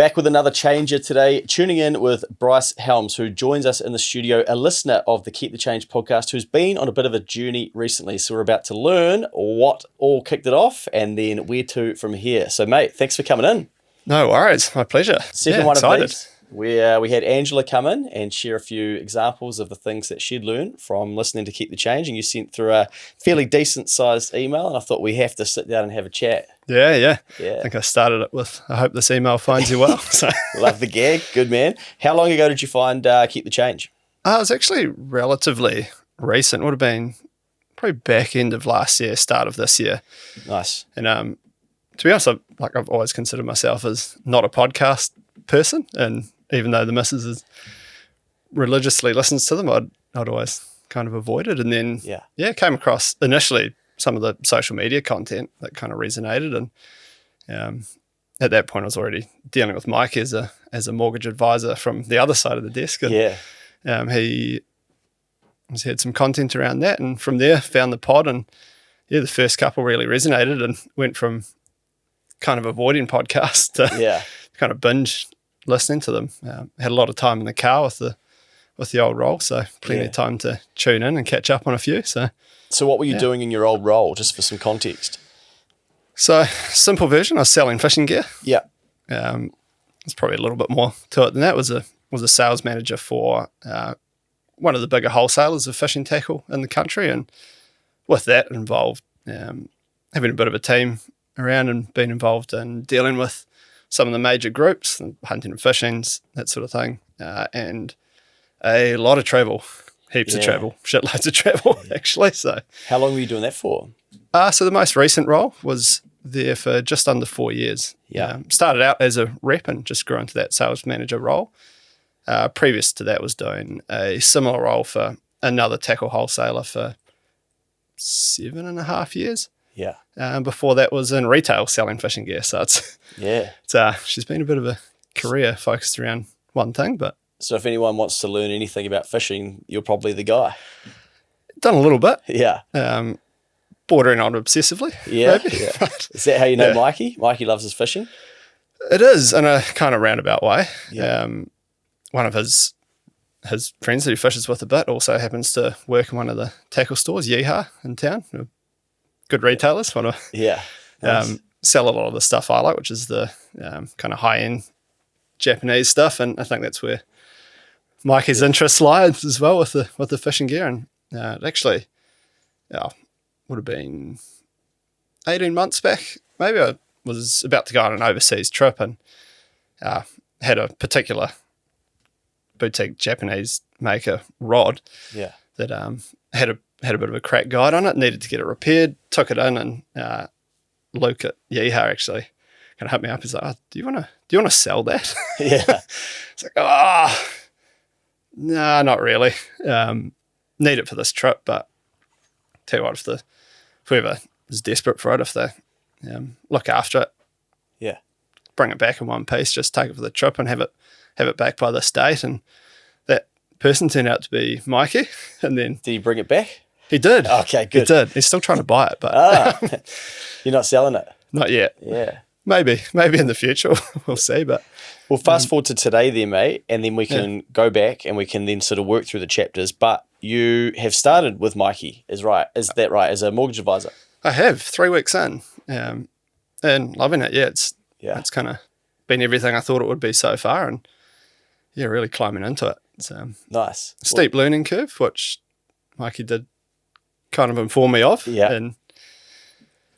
Back with another changer today, tuning in with Bryce Helms, who joins us in the studio, a listener of the Keep the Change podcast, who's been on a bit of a journey recently. So we're about to learn what all kicked it off and then where to from here. So, mate, thanks for coming in. No worries, my pleasure. Second one excited. Of these. We had Angela come in and share a few examples of the things that she'd learned from listening to Keep the Change, and you sent through a fairly decent-sized email, and I thought we have to sit down and have a chat. Yeah. I think I started it with, I hope this email finds you well. So. Love the gag. Good man. How long ago did you find Keep the Change? It was actually relatively recent. It would have been probably back end of last year, start of this year. Nice. And to be honest, I've always considered myself as not a podcast person, and even though the missus religiously listens to them, I'd always kind of avoid it. And then, came across initially some of the social media content that kind of resonated. And at that point, I was already dealing with Mikey as a mortgage advisor from the other side of the desk. And he had some content around that. And from there, found the pod. And the first couple really resonated and went from kind of avoiding podcasts to kind of binge listening to them. Had a lot of time in the car with the old role, so plenty of time to tune in and catch up on a few. So what were you doing in your old role, just for some context? So simple version, I was selling fishing gear. Yeah. There's probably a little bit more to it than that. Was a sales manager for one of the bigger wholesalers of fishing tackle in the country, and with that involved having a bit of a team around and being involved in dealing with some of the major groups, hunting and fishing, that sort of thing, and a lot of travel, heaps of travel, shitloads of travel, actually. So, how long were you doing that for? So the most recent role was there for just under 4 years. Started out as a rep and just grew into that sales manager role. Previous to that was doing a similar role for another tackle wholesaler for 7.5 years. Before that was in retail selling fishing gear. So she's been a bit of a career focused around one thing. But so if anyone wants to learn anything about fishing, you're probably the guy. Done a little bit. Bordering on obsessively. Maybe. Is that how you know Mikey? Mikey loves his fishing? It is, in a kind of roundabout way. One of his friends that he fishes with a bit also happens to work in one of the tackle stores, Yeehaw, in town. Good retailers, want to sell a lot of the stuff I like, which is the kind of high-end Japanese stuff, and I think that's where Mikey's interest lies as well with the fishing gear. And it actually would have been 18 months back. Maybe I was about to go on an overseas trip and had a particular boutique Japanese maker rod that had a bit of a crack guide on it, needed to get it repaired, took it in, and Luke at Yeehaw actually kind of hit me up. He's like, do you want to sell that? It's like, no, not really. Need it for this trip, but tell you what, if whoever is desperate for it, if they look after it, bring it back in one piece, just take it for the trip and have it back by this date. And that person turned out to be Mikey. And then did he bring it back? He did. Okay, good. He did. He's still trying to buy it, but you're not selling it? Not yet. Maybe in the future. We'll see. But well, fast forward to today then, mate, and then we can go back and we can then sort of work through the chapters. But you have started with Mikey, is that right, as a mortgage advisor? I have, 3 weeks in, and loving it. It's kind of been everything I thought it would be so far, and really climbing into it. It's nice. Steep learning curve, which Mikey did kind of inform me of.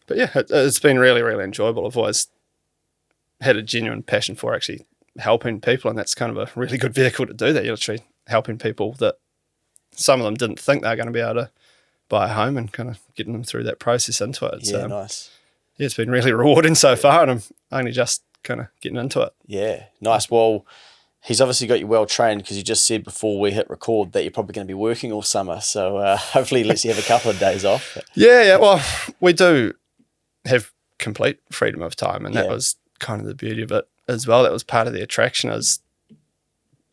But it's been really, really enjoyable. I've always had a genuine passion for actually helping people, and that's kind of a really good vehicle to do that. You're literally helping people that some of them didn't think they were going to be able to buy a home, and kind of getting them through that process into it. Nice. It's been really rewarding so far, and I'm only just kind of getting into it. Nice. Well, he's obviously got you well trained, because you just said before we hit record that you're probably going to be working all summer. So hopefully he lets you have a couple of days off. Well, we do have complete freedom of time, and that was kind of the beauty of it as well. That was part of the attraction, is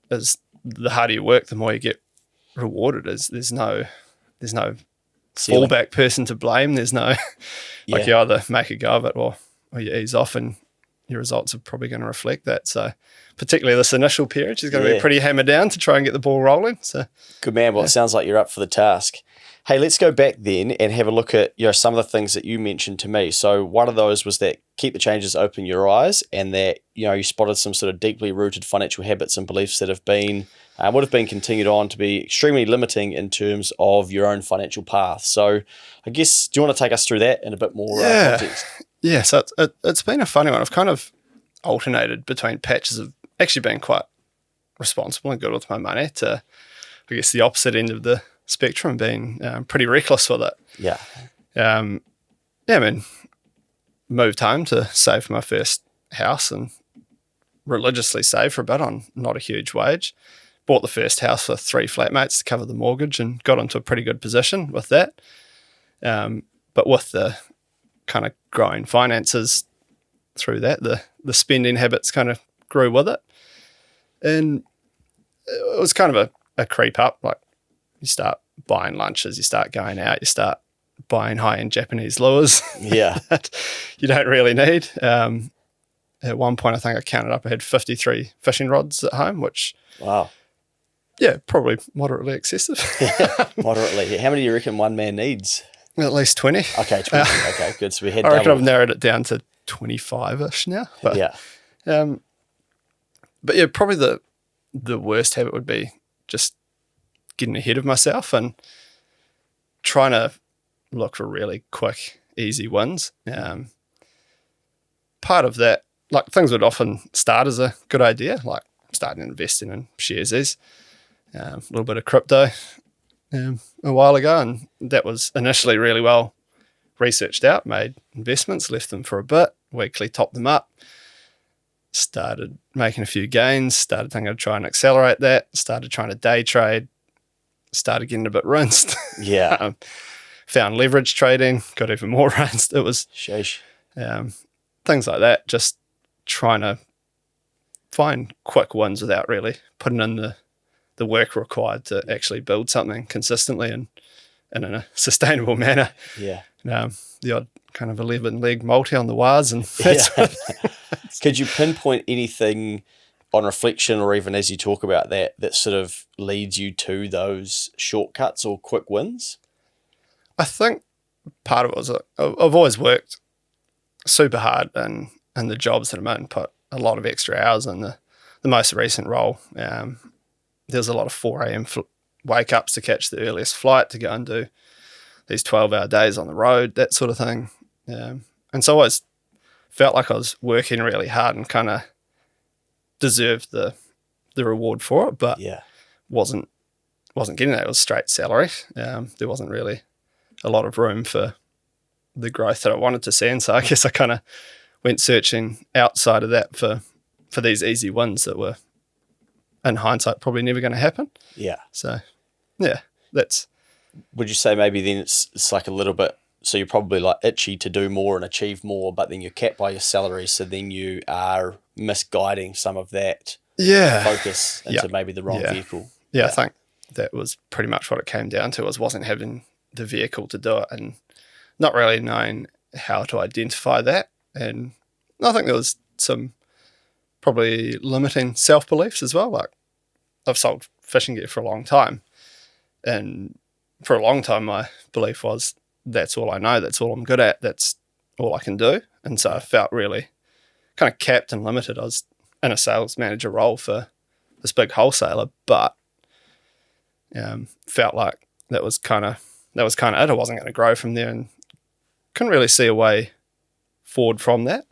the harder you work, the more you get rewarded. There's no fallback person to blame. There's no you either make a go of it or you ease off and your results are probably going to reflect that. So particularly this initial period, she's going to be pretty hammered down to try and get the ball rolling. So good man. Well, it sounds like you're up for the task. Hey, let's go back then and have a look at some of the things that you mentioned to me. So one of those was that keep the changes, open your eyes, and that you spotted some sort of deeply rooted financial habits and beliefs that have been would have been continued on to be extremely limiting in terms of your own financial path. So I guess, do you want to take us through that in a bit more context? Yeah, so it's been a funny one. I've kind of alternated between patches of actually being quite responsible and good with my money to, I guess, the opposite end of the spectrum, being pretty reckless with it. Yeah. I mean, moved home to save for my first house and religiously saved for a bit on not a huge wage. Bought the first house for 3 flatmates to cover the mortgage and got into a pretty good position with that. But with the kind of growing finances through that, the spending habits kind of grew with it. And it was kind of a creep up. Like, you start buying lunches, you start going out, you start buying high-end Japanese lures that you don't really need. At one point, I think I counted up, I had 53 fishing rods at home, which... Wow. Yeah, probably moderately excessive. Moderately. How many do you reckon one man needs? At least 20. Okay, 20. Okay, good. So we had I reckon double. I've narrowed it down to 25-ish now. But, yeah. But yeah, probably the worst habit would be just getting ahead of myself and trying to look for really quick, easy wins. Part of that, like, things would often start as a good idea, like starting investing in shares, a little bit of crypto a while ago, and that was initially really well researched out, made investments, left them for a bit, weekly topped them up, started making a few gains, started thinking of trying to accelerate that, started trying to day trade, started getting a bit rinsed. Yeah. Found leverage trading, got even more rinsed. It was sheesh. Things like that, just trying to find quick wins without really putting in the work required to actually build something consistently and in a sustainable manner. Yeah. The odd kind of 11-leg multi on the wires. And Could you pinpoint anything on reflection or even as you talk about that sort of leads you to those shortcuts or quick wins? I think part of it was I've always worked super hard in the jobs that I'm in, put a lot of extra hours in the most recent role. There's a lot of 4 a.m. wake ups to catch the earliest flight to go and do these 12-hour days on the road, that sort of thing. And so I always felt like I was working really hard and kind of deserved the reward for it, but wasn't getting that. It was straight salary. There wasn't really a lot of room for the growth that I wanted to see. And so I guess I kind of went searching outside of that for these easy wins that were, in hindsight, probably never going to happen. Yeah. So, yeah, that's... Would you say maybe then it's like a little bit, so you're probably like itchy to do more and achieve more, but then you're capped by your salary, so then you are misguiding some of that focus into maybe the wrong vehicle. Yeah, I think that was pretty much what it came down to, wasn't having the vehicle to do it and not really knowing how to identify that. And I think there was some probably limiting self-beliefs as well. Like, I've sold fishing gear for a long time, and for a long time my belief was that's all I know, that's all I'm good at, that's all I can do. And so I felt really kind of capped and limited. I was in a sales manager role for this big wholesaler, but felt like that was kind of it. I wasn't going to grow from there and couldn't really see a way forward from that.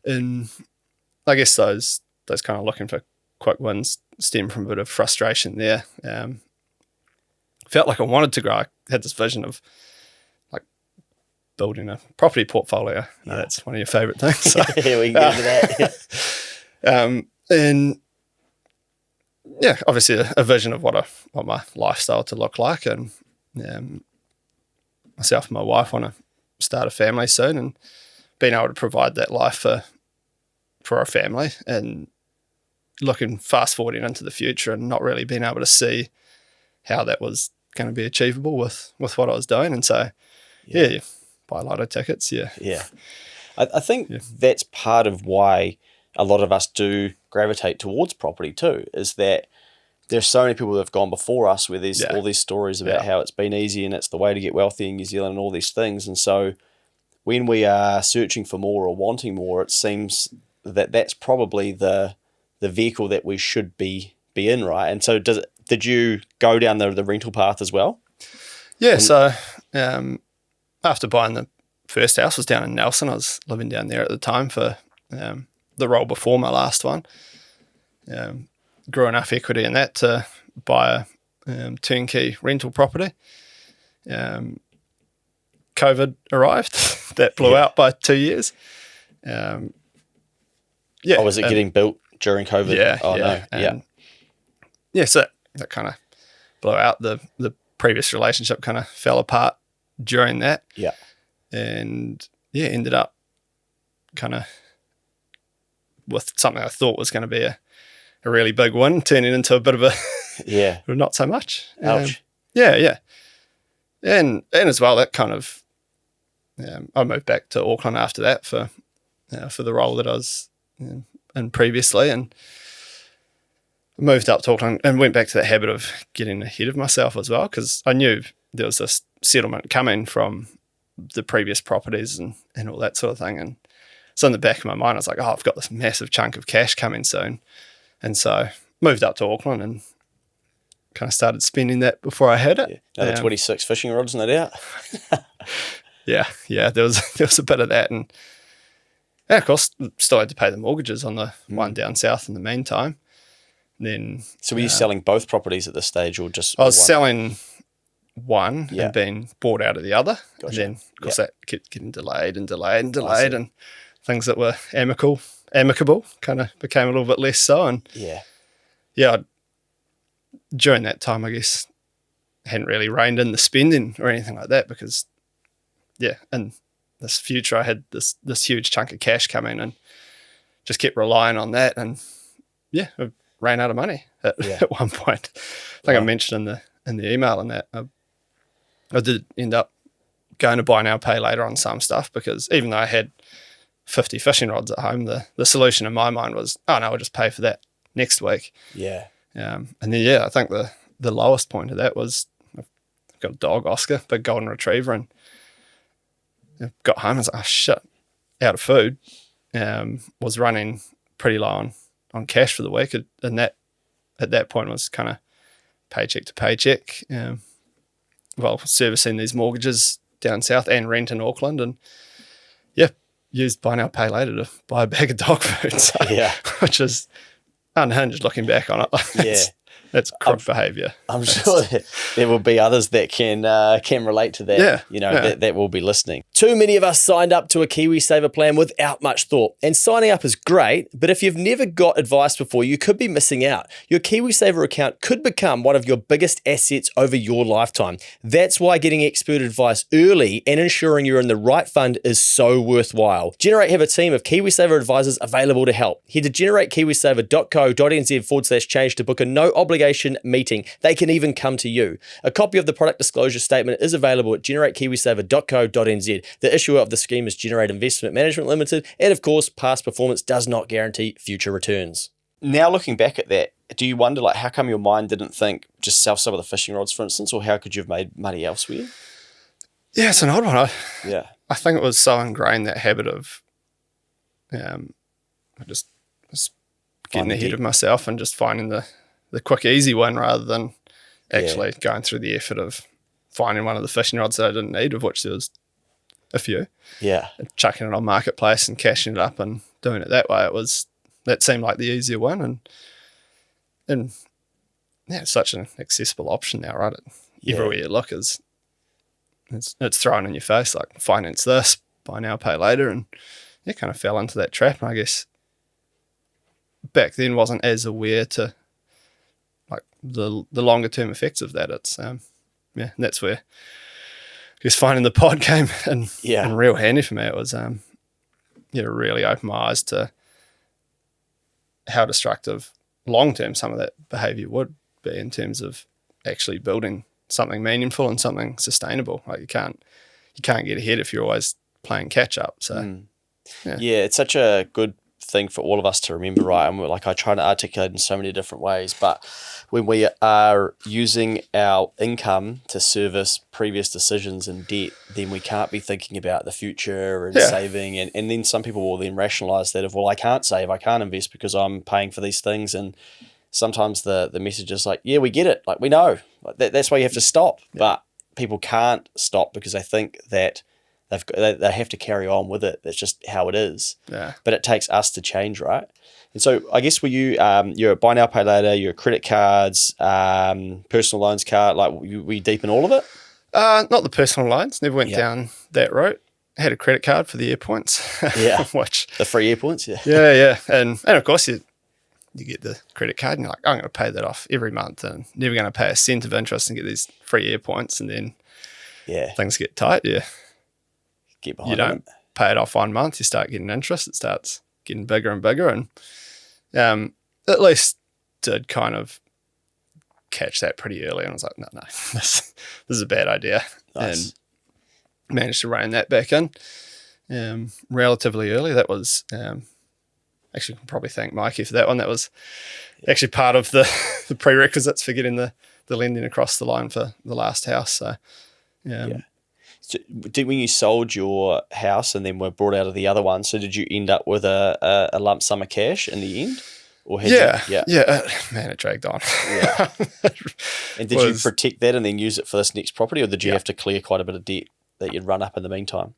And I guess those kind of looking for quick wins stem from a bit of frustration there. Felt like I wanted to grow. I had this vision of like building a property portfolio. No, that's one of your favourite things. So, we can get into that. And yeah, obviously a vision of what my lifestyle to look like, and myself and my wife want to start a family soon, and being able to provide that life for our family, and looking fast forwarding into the future and not really being able to see how that was going to be achievable with what I was doing. And so buy lotto tickets. Yeah. I think that's part of why a lot of us do gravitate towards property too, is that there's so many people that have gone before us where there's all these stories about how it's been easy and it's the way to get wealthy in New Zealand and all these things. And so when we are searching for more or wanting more, it seems that that's probably the vehicle that we should be in, right? And so did you go down the rental path as well? Yeah, so after buying the first house, was down in Nelson. I was living down there at the time for the role before my last one. Grew enough equity in that to buy a turnkey rental property. COVID arrived. That blew out by 2 years. Was it getting built during COVID? So that kind of blew out. The previous relationship kind of fell apart during that. Yeah. And ended up kind of with something I thought was going to be a really big one, turning into a bit of a not so much. Ouch. And as well, that kind of I moved back to Auckland after that for the role that I was in previously, and moved up to Auckland and went back to that habit of getting ahead of myself as well, because I knew there was this settlement coming from the previous properties and all that sort of thing. And so in the back of my mind, I was like, I've got this massive chunk of cash coming soon. And so moved up to Auckland and kind of started spending that before I had it. Another 26 fishing rods, no doubt. There was a bit of that. And of course, still had to pay the mortgages on the one down south in the meantime. Then, so were you selling both properties at this stage, or just I was one? selling one and being bought out of the other. Gotcha. And then, of course, that kept getting delayed, and things that were amicable kind of became a little bit less so. And during that time, I guess, hadn't really reined in the spending or anything like that, because in this future I had this huge chunk of cash coming and just kept relying on that, and I ran out of money at one point. I think I mentioned in the email and that I did end up going to buy now, pay later on some stuff, because even though I had 50 fishing rods at home, the solution in my mind was, I'll just pay for that next week. Yeah. And then I think the lowest point of that was, I've got a dog, Oscar, big golden retriever, and I got home and was like, oh shit, out of food. Was running pretty low on cash for the week, and that at that point was kind of paycheck to paycheck. Servicing these mortgages down south and rent in Auckland, and used buy now, pay later to buy a bag of dog food. So, which is unhinged looking back on it. That's crook behaviour. I'm sure there will be others that can relate to that. That will be listening. Too many of us signed up to a KiwiSaver plan without much thought. And signing up is great, but if you've never got advice before, you could be missing out. Your KiwiSaver account could become one of your biggest assets over your lifetime. That's why getting expert advice early and ensuring you're in the right fund is so worthwhile. Generate have a team of KiwiSaver advisors available to help. Head to generatekiwisaver.co.nz/change to book a no obligation meeting. They can even come to you. A copy of the product disclosure statement is available at generatekiwisaver.co.nz. The issuer of the scheme is Generate Investment Management Limited, and of course, past performance does not guarantee future returns. Now looking back at that, do you wonder how come your mind didn't think just sell some of the fishing rods, for instance, or how could you have made money elsewhere? Yeah, it's an odd one. I think it was so ingrained, that habit of I just was getting ahead of myself and just finding the quick, easy one, rather than actually going through the effort of finding one of the fishing rods that I didn't need, of which there was a few. Yeah. And chucking it on Marketplace and cashing it up and doing it that way. That seemed like the easier one. And it's such an accessible option now, right? Everywhere you look it's thrown in your face, like finance this, buy now, pay later. And kind of fell into that trap. And I guess back then wasn't as aware to the longer term effects of that. It's and that's where I guess finding the pod came in real handy for me. It was really opened my eyes to how destructive long term some of that behaviour would be in terms of actually building something meaningful and something sustainable. Like you can't get ahead if you're always playing catch up. So Yeah, it's such a good thing for all of us to remember, right? And I try to articulate in so many different ways, but when we are using our income to service previous decisions and debt, then we can't be thinking about the future and saving. And then some people will then rationalize that of, well, I can't save, I can't invest because I'm paying for these things. And sometimes the message is like, yeah, we get it. Like, we know. That's why you have to stop. Yeah. But people can't stop because they think that they have to carry on with it. That's just how it is. Yeah. But it takes us to change, right? And so I guess you're a buy now, pay later, you're credit cards, personal loans card, like we deep in all of it? Not the personal loans. Never went down that route. I had a credit card for the air points. Yeah. Which, the free air points, yeah. Yeah. And of course you get the credit card and you're like, I'm going to pay that off every month and never going to pay a cent of interest and get these free air points. And then things get tight. Yeah. Get behind you don't pay it off 1 month, you start getting interest, it starts getting bigger and bigger, and at least did kind of catch that pretty early, and I was like, no, this is a bad idea. Nice. And managed to rein that back in relatively early. That was actually, can probably thank Mikey for that one. That was actually part of the prerequisites for getting the lending across the line for the last house. So So when you sold your house and then were brought out of the other one, so did you end up with a lump sum of cash in the end? Or man, it dragged on. Yeah. And did you protect that and then use it for this next property, or did you have to clear quite a bit of debt that you'd run up in the meantime?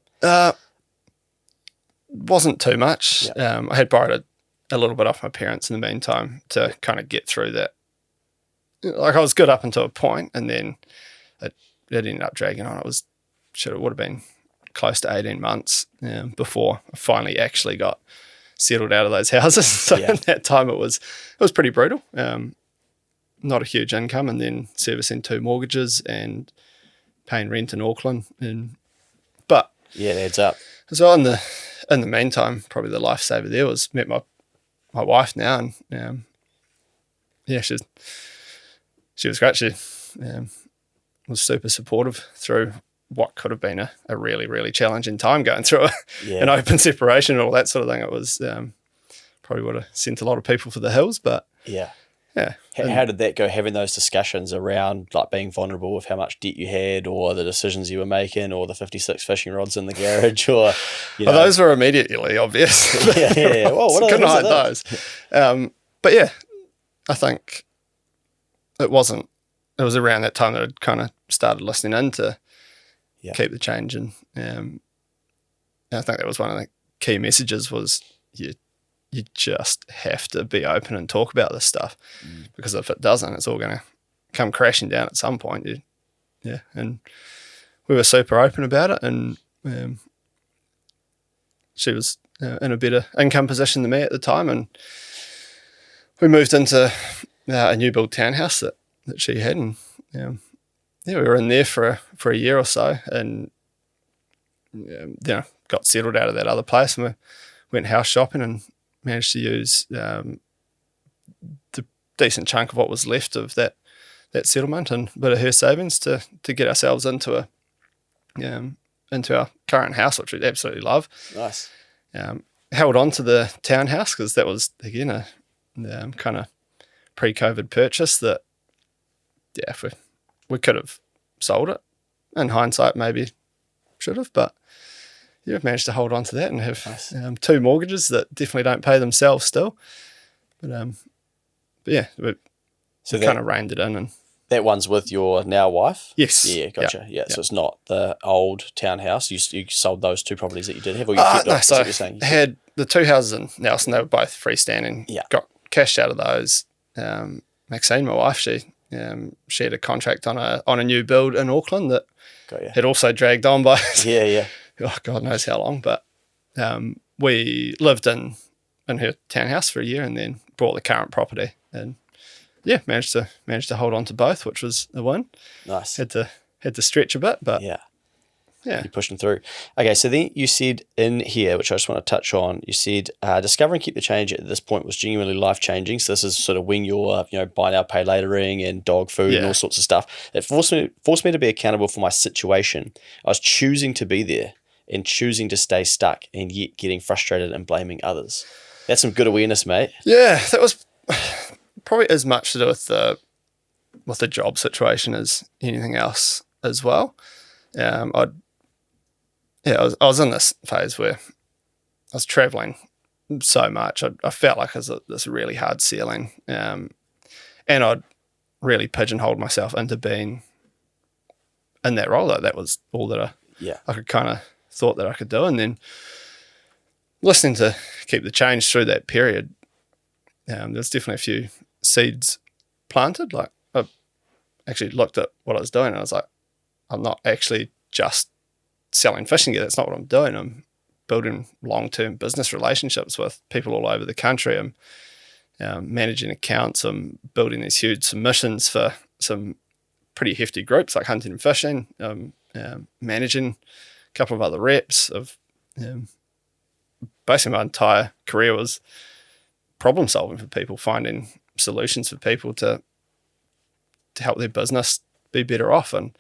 Wasn't too much. I had borrowed a little bit off my parents in the meantime to kind of get through that. Like, I was good up until a point, and then it ended up dragging on. It would have been close to 18 months before I finally actually got settled out of those houses. So in that time it was pretty brutal. Not a huge income, and then servicing 2 mortgages and paying rent in Auckland. But it adds up. So in the meantime, probably the lifesaver there was met my wife now, and she was great. She was super supportive through what could have been a really, really challenging time, going through an open separation and all that sort of thing. It was probably would have sent a lot of people for the hills, but How did that go, having those discussions around like being vulnerable with how much debt you had, or the decisions you were making, or the 56 fishing rods in the garage, or those were immediately obvious. Well, what couldn't hide those. But yeah, I think it was around that time that I'd kind of started listening in to keep the change, and I think that was one of the key messages was you just have to be open and talk about this stuff, because if it doesn't, it's all going to come crashing down at some point. And we were super open about it, and she was in a better income position than me at the time, and we moved into a new build townhouse that she had, and we were in there for a year or so, and got settled out of that other place, and we went house shopping and managed to use the decent chunk of what was left of that settlement and a bit of her savings to get ourselves into our current house, which we absolutely love. Nice. Held on to the townhouse because that was, again, a kind of pre-COVID purchase that, if we could have sold it. In hindsight, maybe should have, but managed to hold on to that and have 2 mortgages that definitely don't pay themselves still. We kind of reined it in. And that one's with your now wife? Yes. Yeah, gotcha. Yeah, so it's not the old townhouse. You sold those 2 properties that you did have, or you kept off, so what you're saying? I had the 2 houses in Nelson. They were both freestanding. Yeah. Got cashed out of those. Maxine, my wife, she had a contract on a new build in Auckland that had also dragged on by God knows how long, but we lived in her townhouse for a year and then bought the current property, and managed to hold on to both, which was a win. Nice. Had to stretch a bit, but you're pushing through. Okay, so then you said in here, which I just want to touch on, you said discovering Keep the Change at this point was genuinely life-changing. So this is sort of when you're, buy now, pay latering and dog food and all sorts of stuff. It forced me to be accountable for my situation. I was choosing to be there. and choosing to stay stuck and yet getting frustrated and blaming others. That's some good awareness, mate. Yeah, that was probably as much to do with the job situation as anything else as well. I was in this phase where I was traveling so much. I felt like it was this really hard ceiling, and I'd really pigeonholed myself into being in that role. That was all that I could kind of thought that I could do. And then listening to Keep the Change through that period, there's definitely a few seeds planted. Like, I actually looked at what I was doing and I was like, I'm not actually just selling fishing gear. That's not what I'm doing. I'm building long-term business relationships with people all over the country. I'm managing accounts. I'm building these huge submissions for some pretty hefty groups like hunting and fishing. Managing a couple of other reps. Of basically my entire career was problem solving for people, finding solutions for people to help their business be better off. And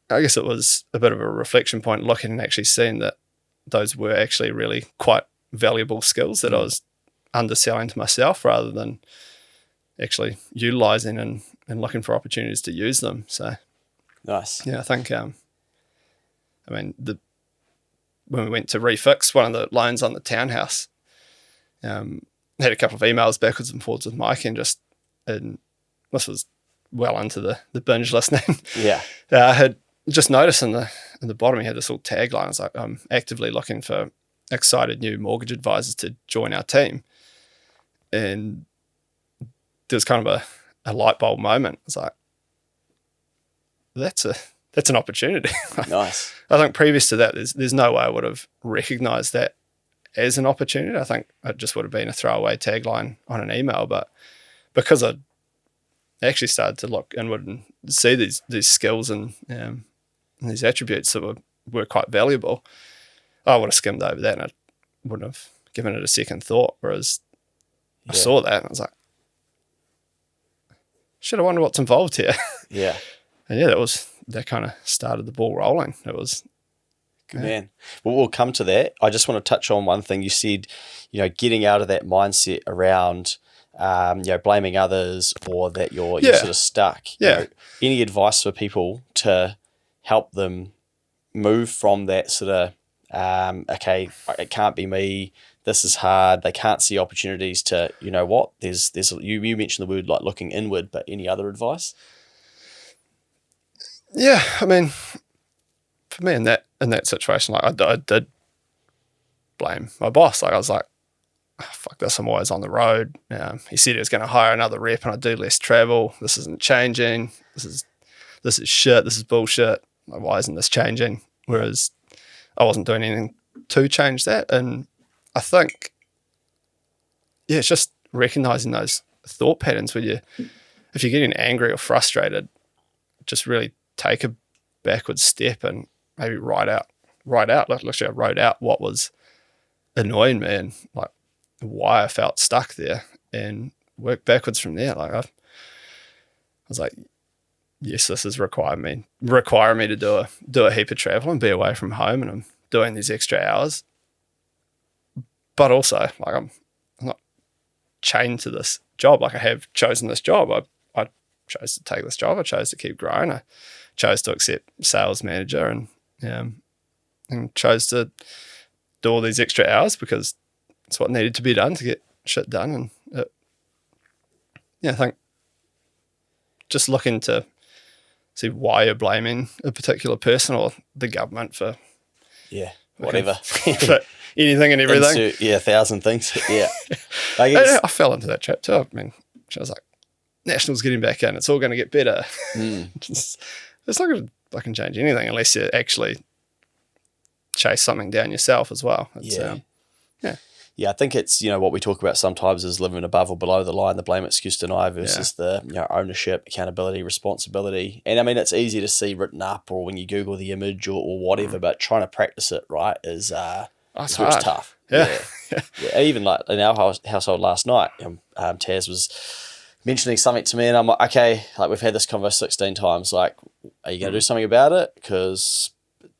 I guess it was a bit of a reflection point looking and actually seeing that those were actually really quite valuable skills that I was underselling to myself rather than actually utilizing and looking for opportunities to use them. So nice. Yeah, I think when we went to refix one of the loans on the townhouse, had a couple of emails backwards and forwards with Mikey, and this was well into the binge listening. Yeah. I had just noticed in the bottom he had this little tagline. It's like, I'm actively looking for excited new mortgage advisors to join our team. And there was kind of a light bulb moment. It's like, that's an opportunity. Nice. I think previous to that, there's no way I would have recognized that as an opportunity. I think it just would have been a throwaway tagline on an email. But because I actually started to look inward and see these skills and these attributes that were quite valuable, I would have skimmed over that and I wouldn't have given it a second thought. Whereas I saw that and I was like, should I wonder what's involved here? Yeah. And that kind of started the ball rolling. It was good, man. Well, we'll come to that. I just want to touch on one thing you said, getting out of that mindset around, blaming others or that you're sort of stuck. Yeah. Any advice for people to help them move from that sort of, okay, it can't be me. This is hard. They can't see opportunities to, what? There's you mentioned the word like looking inward, but any other advice? Yeah, I mean, for me in that situation, like I did blame my boss. Like I was like, oh, fuck this, I'm always on the road. He said he was going to hire another rep and I do less travel. This isn't changing. This is shit. This is bullshit. Like, why isn't this changing? Whereas I wasn't doing anything to change that. And I think, it's just recognizing those thought patterns where if you're getting angry or frustrated, just really take a backward step and maybe write out. Like literally, I wrote out what was annoying me and like why I felt stuck there, and work backwards from there. Like I was like, yes, this is requiring me to do a heap of travel and be away from home, and I'm doing these extra hours. But also, like I'm not chained to this job. Like I have chosen this job. I chose to take this job. I chose to keep growing. I chose to accept sales manager and chose to do all these extra hours because it's what needed to be done to get shit done. And I think just looking to see why you're blaming a particular person or the government for whatever for anything and everything. 1,000 things. Yeah. I fell into that trap too. I mean, I was like, National's getting back in. It's all going to get better. It's not going to fucking change anything unless you actually chase something down yourself as well. Yeah, I think it's, what we talk about sometimes is living above or below the line, the blame, excuse, deny versus the ownership, accountability, responsibility. And I mean, it's easy to see written up or when you Google the image or whatever, but trying to practice it, right, is it's tough. Yeah. Even like in our household last night, Taz was mentioning something to me and I'm like, okay, like we've had this convo 16 times, like, are you going to do something about it? Because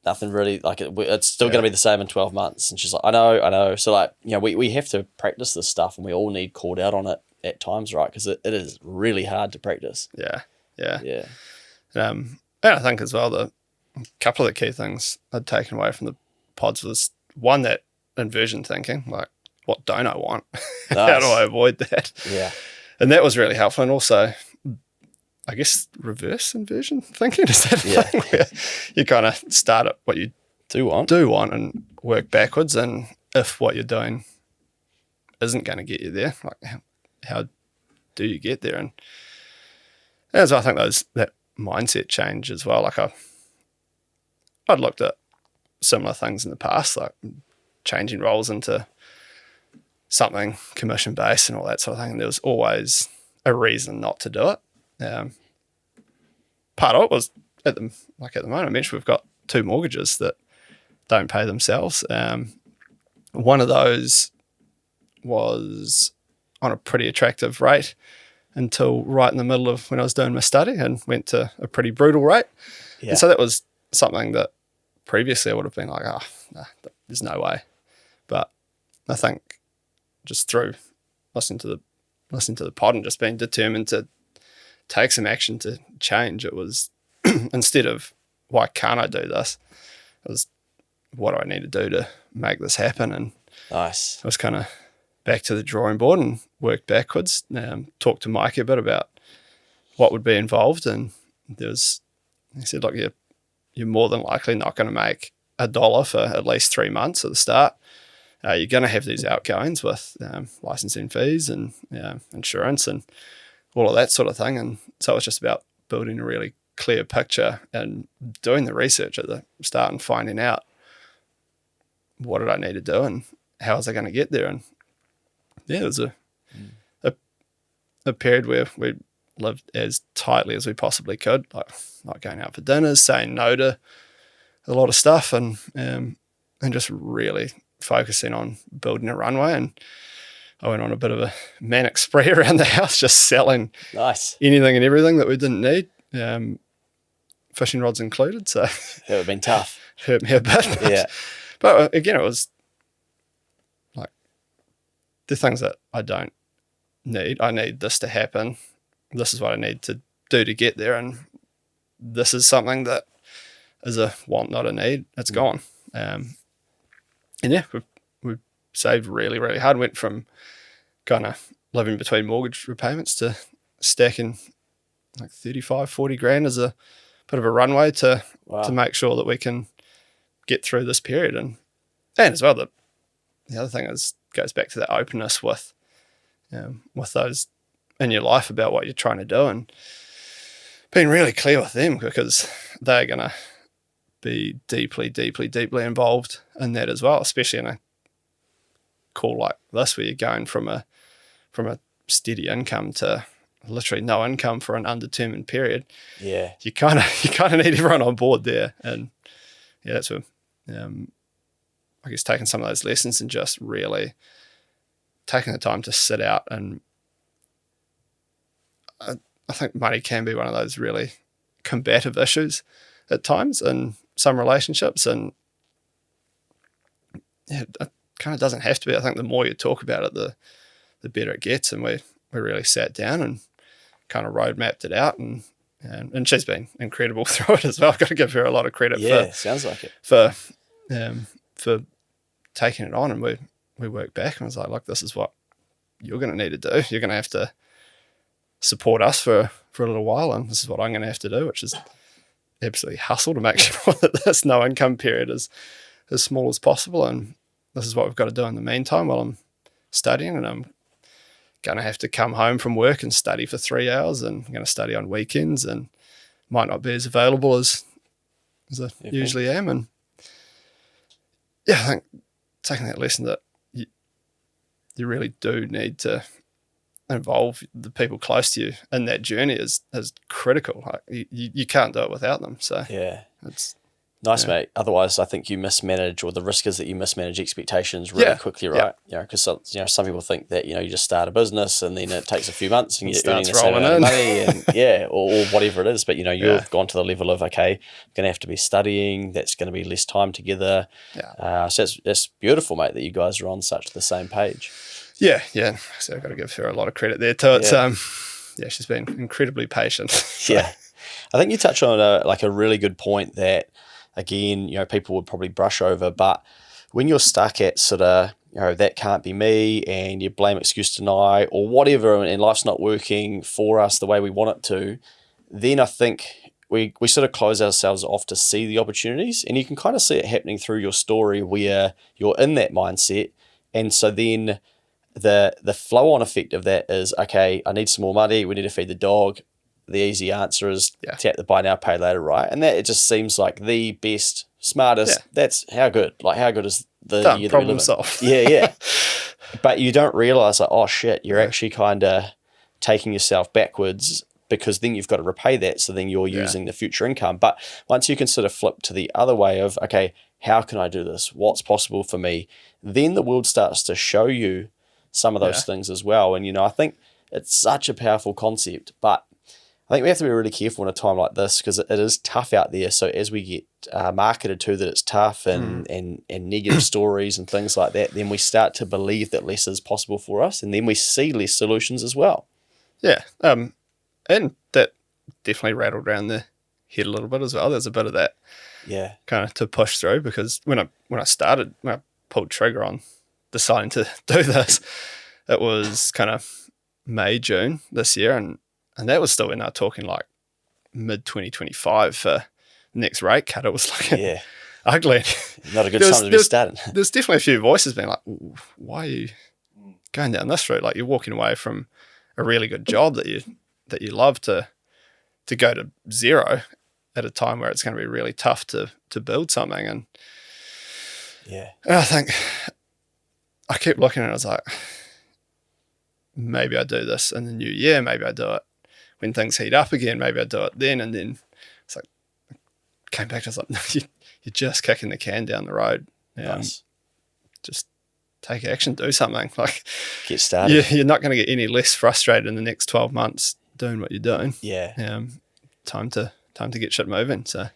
nothing really, like it's still going to be the same in 12 months. And she's like, I know. So like, you know, we have to practice this stuff, and we all need called out on it at times, right? Because it is really hard to practice. Yeah. Yeah. And I think as well, a couple of the key things I'd taken away from the pods was one, that inversion thinking, like, what don't I want? How do I avoid that? Yeah. And that was really helpful. And also, I guess, reverse inversion thinking, is that a thing where you kind of start at what you do want and work backwards, and if what you're doing isn't going to get you there, like how do you get there? And as I think that mindset change as well, like I'd looked at similar things in the past, like changing roles into something commission based and all that sort of thing, and there was always a reason not to do it. Part of it was at the moment I mentioned, we've got 2 mortgages that don't pay themselves. One of those was on a pretty attractive rate until right in the middle of when I was doing my study, and went to a pretty brutal rate. Yeah. And so that was something that previously I would have been like, nah, there's no way. But I think just through listening to the pod and just being determined to take some action to change, it was instead of why can't I do this, it was what do I need to do to make this happen. And nice. I was kind of back to the drawing board and worked backwards. Talked to Mikey a bit about what would be involved, and he said, look, you're more than likely not going to make $1 for at least 3 months at the start. You're going to have these outgoings with licensing fees and insurance and all of that sort of thing. And so it was just about building a really clear picture and doing the research at the start and finding out what did I need to do and how was I going to get there. And yeah, it was a period where we lived as tightly as we possibly could, like not going out for dinners, saying no to a lot of stuff, and just really focusing on building a runway. And I went on a bit of a manic spree around the house, just selling anything and everything that we didn't need, fishing rods included. So that would have been tough. Hurt me a bit. But again, it was like the things that I don't need. I need this to happen. This is what I need to do to get there. And this is something that is a want, not a need. It's gone. And yeah, we saved really, really hard. Went from kind of living between mortgage repayments to stacking like 35, 40 grand as a bit of a runway to make sure that we can get through this period. And as well, the other thing goes back to that openness with those in your life about what you're trying to do, and being really clear with them, because they're going to be deeply, deeply, deeply involved in that as well, especially in a call like this where you're going from a steady income to literally no income for an undetermined period. Yeah, you kind of need everyone on board there. And yeah, that's where I guess taking some of those lessons and just really taking the time to sit out. And I think money can be one of those really combative issues at times in some relationships, and yeah, it kind of doesn't have to be. I think the more you talk about it, the better it gets. And we really sat down and kind of road mapped it out, and she's been incredible through it as well. I've got to give her a lot of credit. Sounds like it for taking it on. And we worked back and I was like, look, this is what you're going to need to do. You're going to have to support us for a little while, and this is what I'm going to have to do, which is absolutely hustle to make sure that this no income period is as small as possible. And this is what we've got to do in the meantime while I'm studying, and I'm going to have to come home from work and study for 3 hours, and I'm going to study on weekends and might not be as available as I usually am. And yeah, I think taking that lesson that you really do need to involve the people close to you in that journey is critical. Like you can't do it without them. So yeah, it's Nice, mate. Otherwise, I think you mismanage, or the risk is that you mismanage expectations really quickly, right? Because some people think that you just start a business and then it takes a few months and you're earning the same amount of money, and or whatever it is. But you've gone to the level of, okay, I'm going to have to be studying. That's going to be less time together. So that's beautiful, mate, that you guys are on such the same page. Yeah. So I've got to give her a lot of credit there too. It's she's been incredibly patient. So. Yeah, I think you touched on a really good point that, again, people would probably brush over, but when you're stuck at sort of, that can't be me, and you blame, excuse, deny, or whatever, and life's not working for us the way we want it to, then I think we sort of close ourselves off to see the opportunities, and you can kind of see it happening through your story where you're in that mindset, and so then the flow-on effect of that is, okay, I need some more money, we need to feed the dog. The easy answer is tap the buy now, pay later, right? And that, it just seems like the best, smartest. That's how good. Like, how good is the year that we live in? Yeah. But you don't realize, like, oh shit, you're actually kind of taking yourself backwards, because then you've got to repay that. So then you're using the future income. But once you can sort of flip to the other way of, okay, how can I do this? What's possible for me? Then the world starts to show you some of those things as well. And I think it's such a powerful concept, but I think we have to be really careful in a time like this, because it is tough out there. So as we get marketed to that it's tough and negative stories and things like that, then we start to believe that less is possible for us, and then we see less solutions as well. Yeah, and that definitely rattled around the head a little bit as well. There's a bit of that, kind of to push through, because when I pulled trigger on deciding to do this, it was kind of May, June this year, and that was still when they were talking like mid-2025 for next rate cut. It was like ugly. Not a good time to be starting. There's definitely a few voices being like, why are you going down this route? Like, you're walking away from a really good job that you love to go to zero at a time where it's going to be really tough to build something. And I think I kept looking at it. I was like, maybe I do this in the new year. Maybe I do it when things heat up again. Maybe I do it then. And then it's like, I came back to, I was like, no, you're just kicking the can down the road. Nice. Just take action, do something. Like, get started. You're not going to get any less frustrated in the next 12 months doing what you're doing. Time to get shit moving. So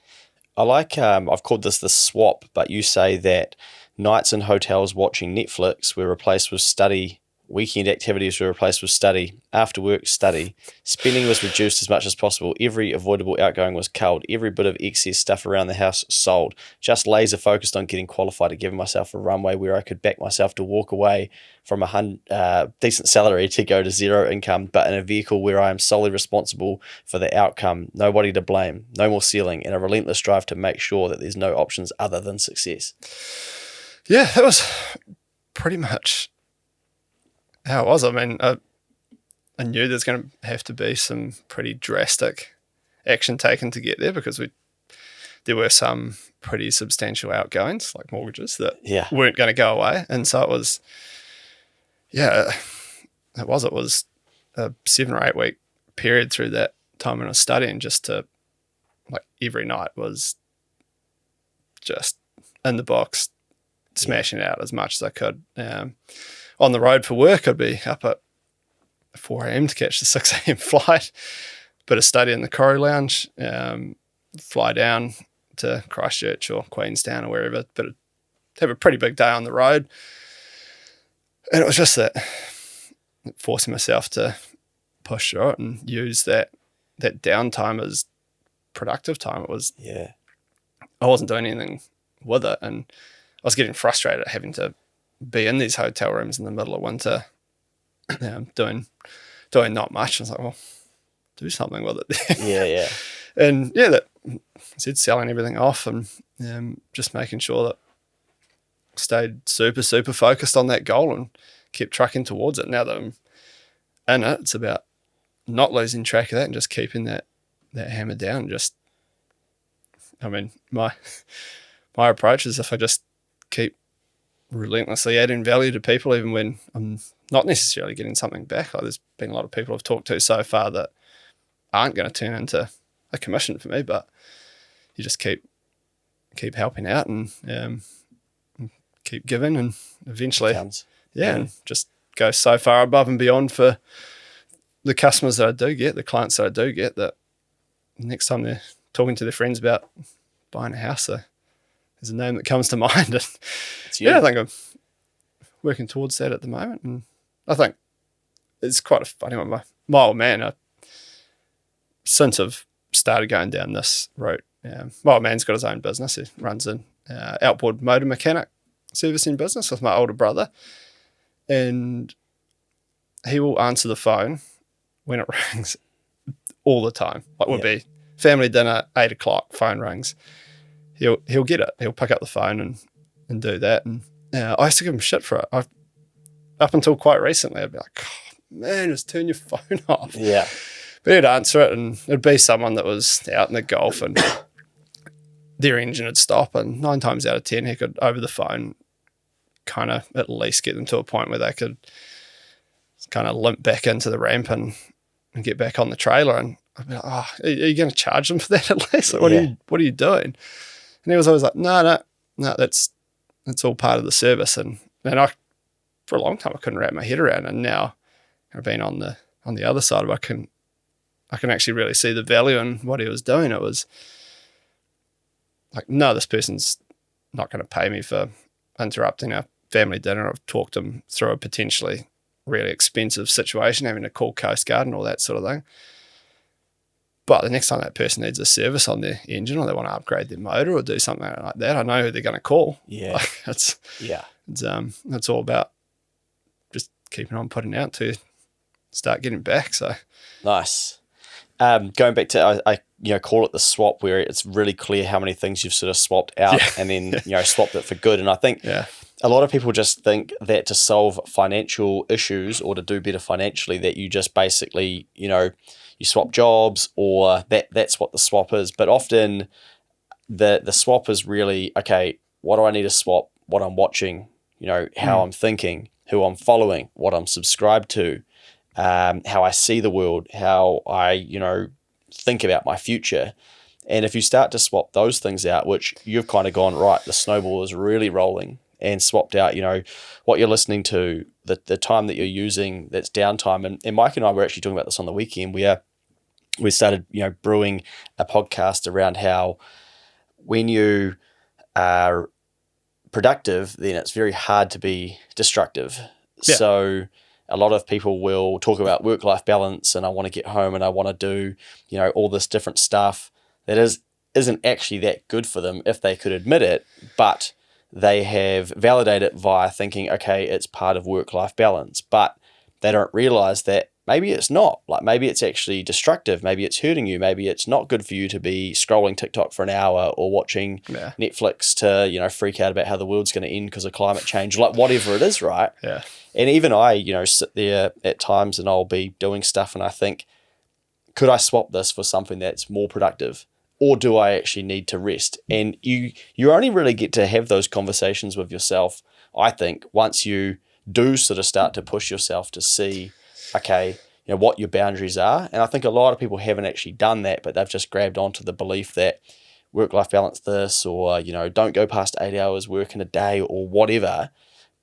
I like, I've called this the swap, but you say that nights in hotels watching Netflix were replaced with study. Weekend activities were replaced with study. After work, study. Spending was reduced as much as possible. Every avoidable outgoing was culled. Every bit of excess stuff around the house sold. Just laser focused on getting qualified and giving myself a runway where I could back myself to walk away from a decent salary to go to zero income, but in a vehicle where I am solely responsible for the outcome. Nobody to blame. No more ceiling, and a relentless drive to make sure that there's no options other than success. Yeah, that was pretty much how it was. I mean, I knew there's going to have to be some pretty drastic action taken to get there, because there were some pretty substantial outgoings, like mortgages, that weren't going to go away. And so it was, it was a 7 or 8 week period through that time when I was studying, just to, like, every night was just in the box, smashing out as much as I could. On the road for work, I'd be up at 4 a.m. to catch the 6 a.m. flight, bit of study in the Corrie Lounge, fly down to Christchurch or Queenstown or wherever, but have a pretty big day on the road. And it was just that, forcing myself to push through it and use that downtime as productive time. It was, I wasn't doing anything with it, and I was getting frustrated at having to be in these hotel rooms in the middle of winter, doing not much. I was like, well, do something with it. And that I said, selling everything off and just making sure that I stayed super, super focused on that goal and kept trucking towards it. Now that I'm in it, it's about not losing track of that and just keeping that hammer down. Just, I mean, my approach is, if I just keep relentlessly adding value to people, even when I'm not necessarily getting something back. Like, there's been a lot of people I've talked to so far that aren't going to turn into a commission for me, but you just keep keep helping out and keep giving, and eventually, and just go so far above and beyond for the customers that I do get, the clients that I do get, that next time they're talking to their friends about buying a house, there's a name that comes to mind. And I think I'm working towards that at the moment. And I think it's quite a funny one. My old man, since I've started going down this route, my old man's got his own business. He runs an outboard motor mechanic servicing business with my older brother. And he will answer the phone when it rings all the time. Like would be family dinner, 8 o'clock, phone rings. He'll get it. He'll pick up the phone and do that. And I used to give him shit for it. Up until quite recently, I'd be like, oh, man, just turn your phone off. Yeah. But he'd answer it, and it'd be someone that was out in the Gulf, and their engine would stop, and 9 times out of 10, he could, over the phone, kind of at least get them to a point where they could kind of limp back into the ramp and get back on the trailer. And I'd be like, oh, are you going to charge them for that at least? Like, what are you doing? And he was always like, no, that's all part of the service. And I, for a long time, I couldn't wrap my head around it. And now I've been on the other side of it, I can actually really see the value in what he was doing. It was like, no, this person's not going to pay me for interrupting our family dinner. I've talked them through a potentially really expensive situation, having to call Coast Guard and all that sort of thing. But the next time that person needs a service on their engine, or they want to upgrade their motor or do something like that, I know who they're going to call. Yeah. Like it's all about just keeping on putting out to start getting back. So nice. Going back to I call it the swap, where it's really clear how many things you've sort of swapped out and then swapped it for good. And I think a lot of people just think that to solve financial issues or to do better financially, that you just basically you swap jobs, or that's what the swap is. But often the swap is really, okay, what do I need to swap? What I'm watching, how I'm thinking, who I'm following, what I'm subscribed to, how I see the world, how I, think about my future. And if you start to swap those things out, which you've kind of gone, right, the snowball is really rolling, and swapped out, what you're listening to, the time that you're using, that's downtime. And Mike and I were actually talking about this on the weekend, where we started, brewing a podcast around how when you are productive, then it's very hard to be destructive. Yeah. So a lot of people will talk about work-life balance, and I want to get home and I want to do, all this different stuff that isn't actually that good for them if they could admit it, but they have validated it via thinking, okay, it's part of work-life balance, but they don't realize that maybe it's not. Like, maybe it's actually destructive. Maybe it's hurting you. Maybe it's not good for you to be scrolling TikTok for an hour or watching Netflix to, freak out about how the world's going to end because of climate change, like whatever it is, right? Yeah. And even I, sit there at times and I'll be doing stuff and I think, could I swap this for something that's more productive? Or do I actually need to rest? And you only really get to have those conversations with yourself, I think, once you do sort of start to push yourself to see, okay, what your boundaries are. And I think a lot of people haven't actually done that, but they've just grabbed onto the belief that work-life balance this, or, don't go past 8 hours work in a day or whatever.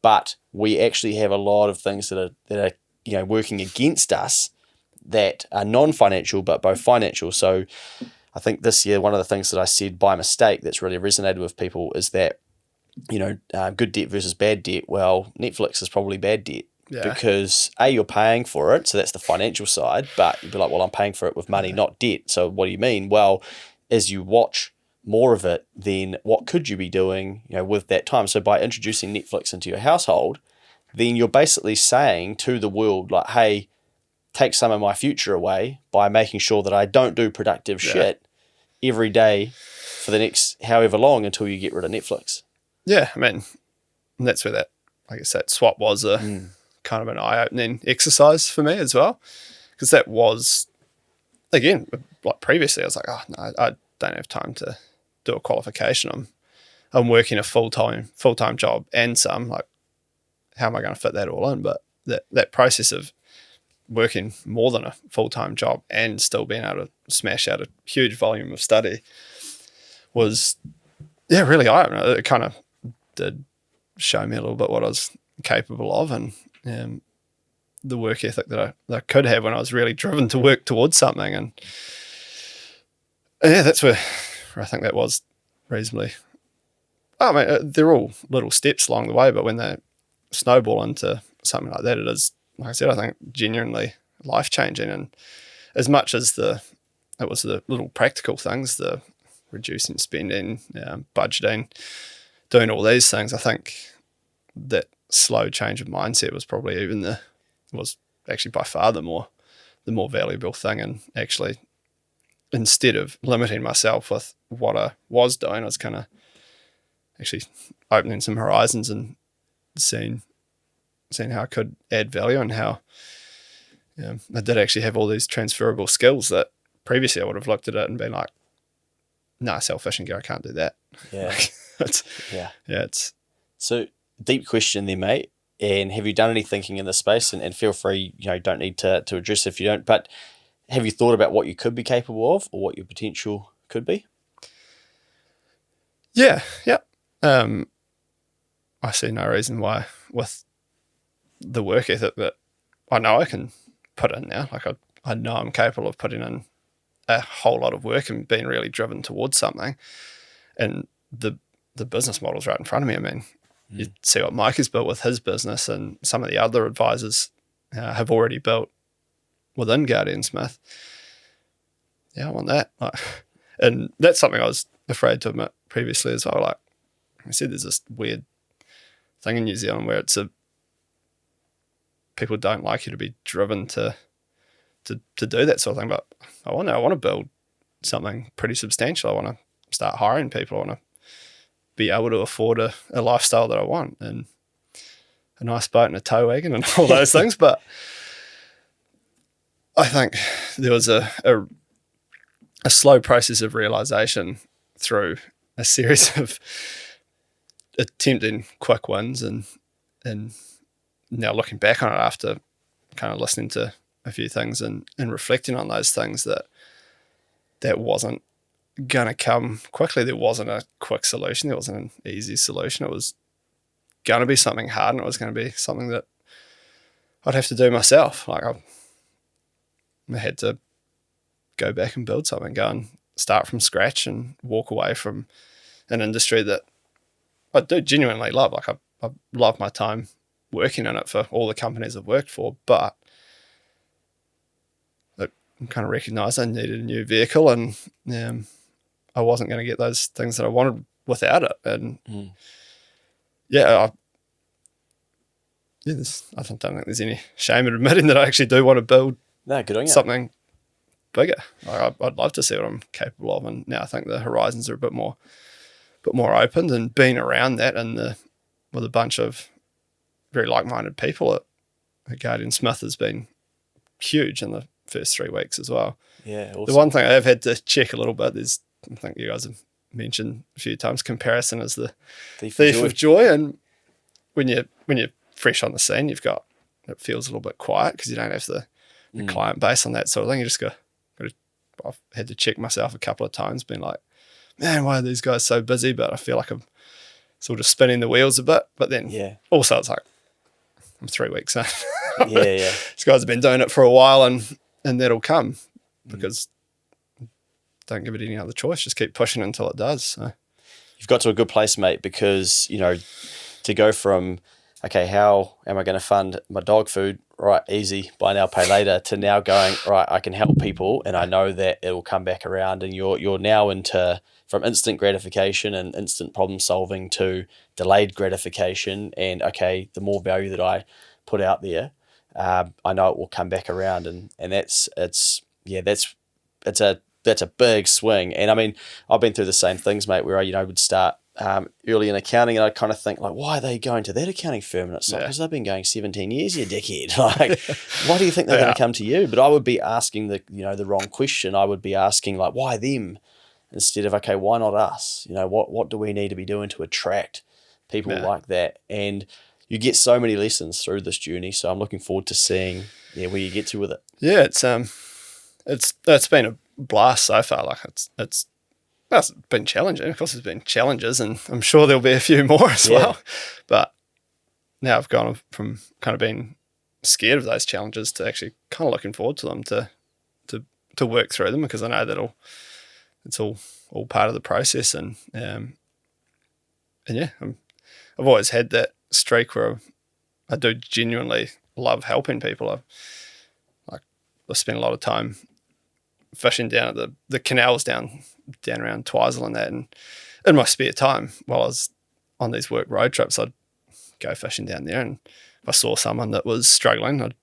But we actually have a lot of things that are working against us that are non-financial, but both financial. So I think this year, one of the things that I said by mistake that's really resonated with people is that, good debt versus bad debt. Well, Netflix is probably bad debt because you're paying for it. So that's the financial side, but you'd be like, well, I'm paying for it with money, not debt. So what do you mean? Well, as you watch more of it, then what could you be doing, with that time? So by introducing Netflix into your household, then you're basically saying to the world, like, hey, take some of my future away by making sure that I don't do productive shit every day for the next however long until you get rid of Netflix. Yeah, I mean, and that's where that, I guess, that swap was a kind of an eye-opening exercise for me as well, because that was, again, like previously, I was like, oh no, I don't have time to do a qualification. I'm working a full-time job and some, like, how am I going to fit that all in? But that process of working more than a full-time job and still being able to smash out a huge volume of study was yeah, really eye-opener. It kind of did show me a little bit what I was capable of, and the work ethic that I could have when I was really driven to work towards something. And yeah, that's where I think that was reasonably. I mean, they're all little steps along the way, but when they snowball into something like that, it is, like I said, I think genuinely life-changing. And as much as it was the little practical things, the reducing spending, budgeting, doing all these things, I think that slow change of mindset was probably was actually by far the more valuable thing. And actually, instead of limiting myself with what I was doing, I was kind of actually opening some horizons and seeing how I could add value, and how I did actually have all these transferable skills that previously I would have looked at it and been like, nah, selfish and go, I can't do that. Yeah. It's so deep question there, mate. And have you done any thinking in this space? And feel free, don't need to address if you don't, but have you thought about what you could be capable of or what your potential could be? Yeah. I see no reason why, with the work ethic that I know I can put in now, like I know I'm capable of putting in a whole lot of work and being really driven towards something. And the business model's right in front of me. I mean, you see what Mikey's built with his business, and some of the other advisors have already built within Guardian Smith. Yeah, I want that. And that's something I was afraid to admit previously as well. Like I said, there's this weird thing in New Zealand where people don't like you to be driven to do that sort of thing. But I want to build something pretty substantial. I want to start hiring people. I want to be able to afford a lifestyle that I want, and a nice boat and a tow wagon and all those things. But I think there was a slow process of realization through a series of attempting quick wins, and now looking back on it after kind of listening to a few things and reflecting on those things, that wasn't going to come quickly. There wasn't a quick solution. There wasn't an easy solution. It was going to be something hard, and it was going to be something that I'd have to do myself. Like I had to go back and build something, go and start from scratch and walk away from an industry that I do genuinely love. Like I love my time working in it for all the companies I've worked for, but I kind of recognised I needed a new vehicle, and I wasn't going to get those things that I wanted without it. And I don't think there's any shame in admitting that I actually do want to build good on you. Something bigger. Like I'd love to see what I'm capable of, and now I think the horizons are a bit more opened, and being around that and with a bunch of very like-minded people at Guardian Smith has been huge in the first 3 weeks as well. Yeah, awesome. The one thing I have had to check a little bit is, I think you guys have mentioned a few times, comparison is the thief of joy. And when you're fresh on the scene, it feels a little bit quiet because you don't have the client base on that sort of thing. You just I've had to check myself a couple of times, being like, man, why are these guys so busy? But I feel like I'm sort of spinning the wheels a bit. But then also it's like, I'm 3 weeks in. These guys have been doing it for a while, and that'll come, because don't give it any other choice. Just keep pushing until it does. So. You've got to a good place, mate, because, to go from, okay, how am I going to fund my dog food? Right, easy, buy now, pay later, to now going, right, I can help people, and I know that it will come back around, and you're now into, from instant gratification and instant problem solving to delayed gratification, and okay, the more value that I put out there, I know it will come back around, and that's a big swing. And I mean, I've been through the same things, mate, where I would start early in accounting, and I kind of think, like, why are they going to that accounting firm? And it's like, because they've been going 17 years, you dickhead. Like, why do you think they're going to come to you? But I would be asking the wrong question. I would be asking, like, why them? Instead of, okay, why not us? What do we need to be doing to attract people like that? And you get so many lessons through this journey. So I'm looking forward to seeing where you get to with it. Yeah, it's been a blast so far. Like it's That's been challenging. Of course, there's been challenges, and I'm sure there'll be a few more as well. But now I've gone from kind of being scared of those challenges to actually kind of looking forward to them to work through them, because I know that it's all part of the process. And yeah, I've always had that streak where I do genuinely love helping people. I spent a lot of time fishing down at the canals down around Twizel and that, and in my spare time while I was on these work road trips, I'd go fishing down there, and if I saw someone that was struggling, I'd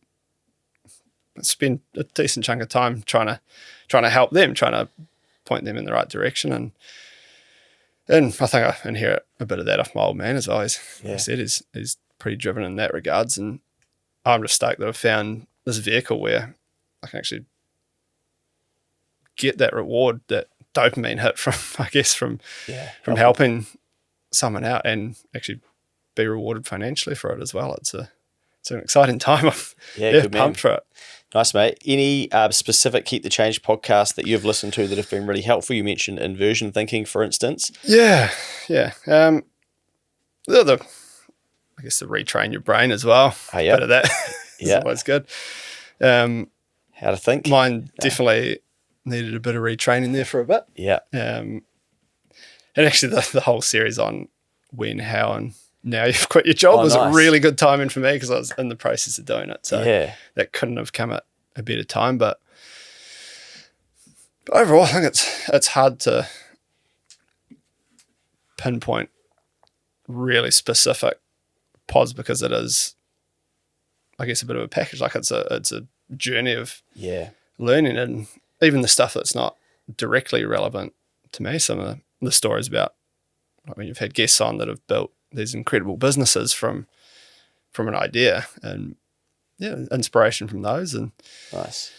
spend a decent chunk of time trying to help them, trying to point them in the right direction. And I think I inherit a bit of that off my old man as well. Like I said, he's pretty driven in that regards, and I'm just stoked that I've found this vehicle where I can actually get that reward, that dopamine hit from helping someone out, and actually be rewarded financially for it as well. It's an exciting time. I'm pumped for it. Nice, mate. Any specific Keep the Change podcast that you've listened to that have been really helpful? You mentioned inversion thinking, for instance. Yeah. I guess the retrain your brain as well. Oh, yeah. Bit of that. It's always good. How to think. Mine definitely needed a bit of retraining there for a bit. Yeah. And actually the whole series on when, how, and now you've quit your job was nice. a really good timing for me, because I was in the process of doing it. So that couldn't have come at a better time. But overall, I think it's hard to pinpoint really specific pods, because it is, I guess, a bit of a package. Like it's a journey of learning, and even the stuff that's not directly relevant to me. Some of the stories about, I mean, you've had guests on that have built these incredible businesses from an idea, and inspiration from those. And nice.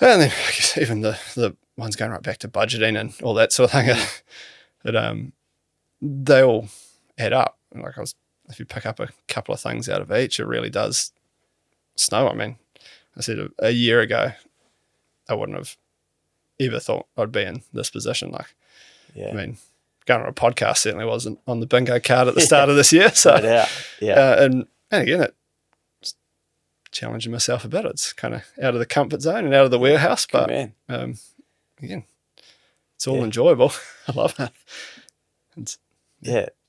And then I guess even the ones going right back to budgeting and all that sort of thing, they all add up. And if you pick up a couple of things out of each, it really does snow. I mean, I said a year ago, I wouldn't have ever thought I'd be in this position. I mean, going on a podcast certainly wasn't on the bingo card at the start of this year. So, and again, it's challenging myself a bit. It's kind of out of the comfort zone and out of the warehouse, but again, it's all enjoyable. I love it.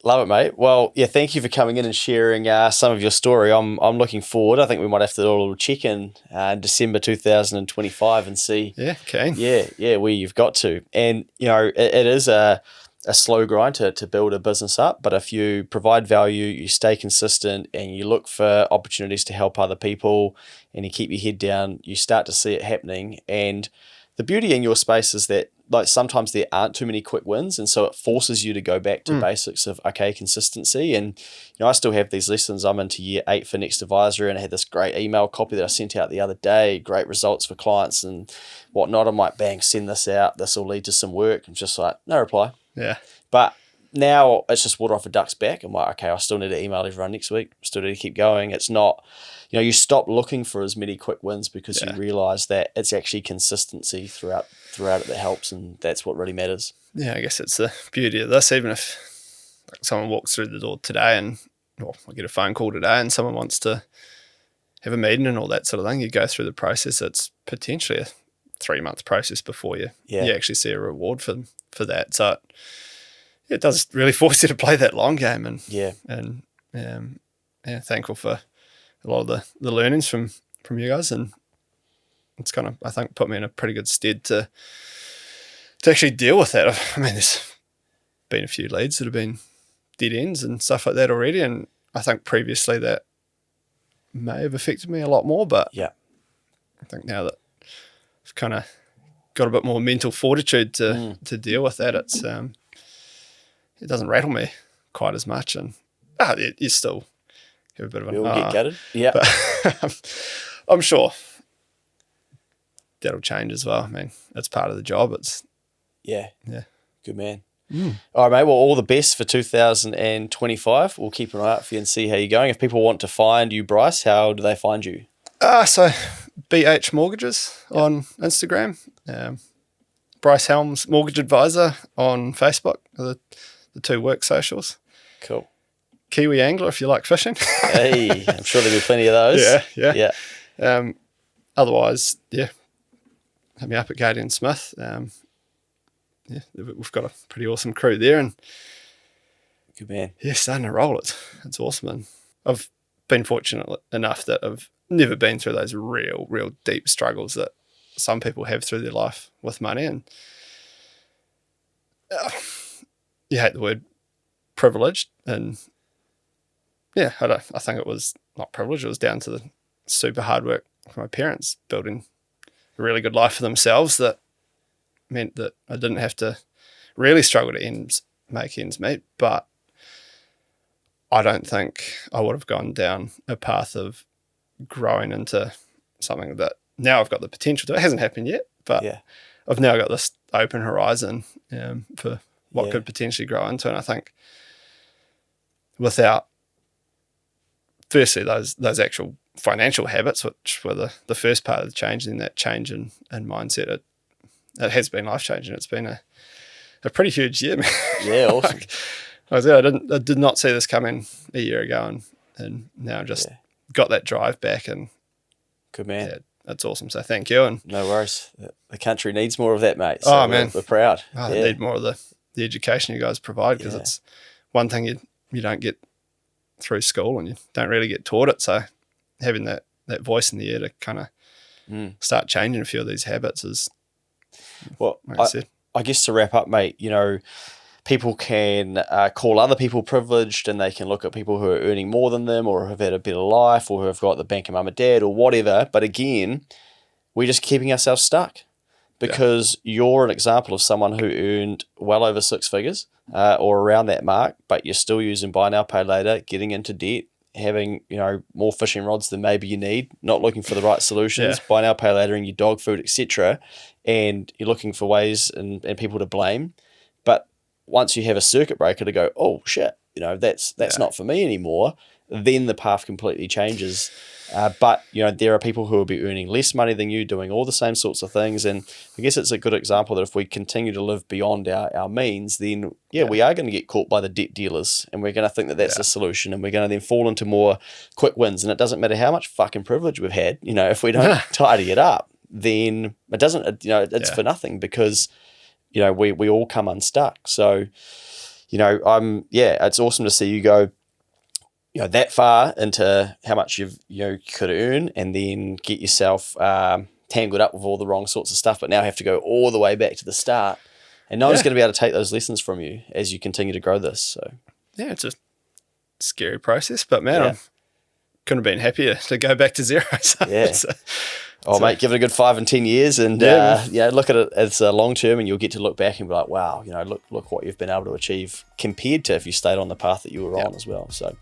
Love it, mate. Well, thank you for coming in and sharing some of your story. I'm looking forward. I think we might have to do a little check-in December 2025 and see. Where you've got to. And, it is a slow grind to build a business up, but if you provide value, you stay consistent, and you look for opportunities to help other people, and you keep your head down, you start to see it happening. And the beauty in your space is that, like, sometimes there aren't too many quick wins, and so it forces you to go back to basics of consistency. And I still have these lessons. I'm into year 8 for Next Advisory, and I had this great email copy that I sent out the other day, great results for clients and whatnot. I'm like, bang, send this out, this will lead to some work. I'm just like, no reply. But now it's just water off a duck's back. I'm like, okay, I still need to email everyone next week, still need to keep going. It's not, you stop looking for as many quick wins, because you realize that it's actually consistency throughout it that helps, and that's what really matters. I guess it's the beauty of this. Even if someone walks through the door today I get a phone call today and someone wants to have a meeting and all that sort of thing, you go through the process. It's potentially a 3-month process before you actually see a reward for that. So it does really force you to play that long game, and thankful for a lot of the learnings from you guys, and it's kind of, I think, put me in a pretty good stead to actually deal with that. I mean, there's been a few leads that have been dead ends and stuff like that already, and I think previously that may have affected me a lot more, but I think now that I've kind of got a bit more mental fortitude to deal with that, it's it doesn't rattle me quite as much, and you still have a bit of an get gutted. But I'm sure that'll change as well. I mean, that's part of the job. It's good man. All right, mate. Well, all the best for 2025. We'll keep an eye out for you and see how you're going. If people want to find you, Bryce, how do they find you? So BH Mortgages on Instagram. Bryce Helms, mortgage advisor on Facebook, the two work socials. Cool. Kiwi angler if you like fishing. Hey, I'm sure there'll be plenty of those. Yeah. Otherwise, hit me up at Gady and Smith. We've got a pretty awesome crew there, and good man. Yeah, starting to roll. It's awesome, and I've been fortunate enough that I've never been through those real deep struggles that some people have through their life with money, and you hate the word privileged, and I think it was not privilege. It was down to the super hard work for my parents building a really good life for themselves that meant that I didn't have to really struggle to make ends meet. But I don't think I would have gone down a path of growing into something that now I've got the potential to. It hasn't happened yet, but I've now got this open horizon for what could potentially grow into. And I think without firstly those actual financial habits, which were the first part of the change, then that change in mindset, it has been life-changing. It's been a pretty huge year, man. Yeah, awesome. I did not see this coming a year ago, and now just got that drive back, and good man. Yeah, that's awesome. So thank you. And no worries. The country needs more of that, mate. So man, we're proud. They need more of the education you guys provide, because it's one thing you don't get through school, and you don't really get taught it. So having that voice in the ear to kind of start changing a few of these habits is, well, like I guess to wrap up, mate, people can call other people privileged, and they can look at people who are earning more than them, or have had a better life, or who have got the bank of mum and dad, or whatever. But again, we're just keeping ourselves stuck, because you're an example of someone who earned well over six figures or around that mark, but you're still using buy now, pay later, getting into debt, having more fishing rods than maybe you need, not looking for the right solutions, buy now, pay later, and your dog food, etc. And you're looking for ways and people to blame. But once you have a circuit breaker to go, oh shit, that's not for me anymore, then the path completely changes. But there are people who will be earning less money than you, doing all the same sorts of things. And I guess it's a good example that if we continue to live beyond our means, then we are going to get caught by the debt dealers, and we're going to think that that's the solution, and we're going to then fall into more quick wins. And it doesn't matter how much fucking privilege we've had, if we don't tidy it up, then it doesn't, it's for nothing, because we all come unstuck. So it's awesome to see you go that far into how much you could earn, and then get yourself tangled up with all the wrong sorts of stuff, but now have to go all the way back to the start, and no one's going to be able to take those lessons from you as you continue to grow this. So it's a scary process, but man, I couldn't have been happier to go back to zero. Mate, give it a good 5 and 10 years, and look at it as a long term, and you'll get to look back and be like, wow, look what you've been able to achieve compared to if you stayed on the path that you were on as well. So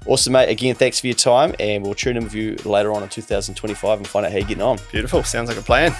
awesome, mate. Again, thanks for your time, and we'll tune in with you later on in 2025 and find out how you're getting on. Beautiful. Sounds like a plan.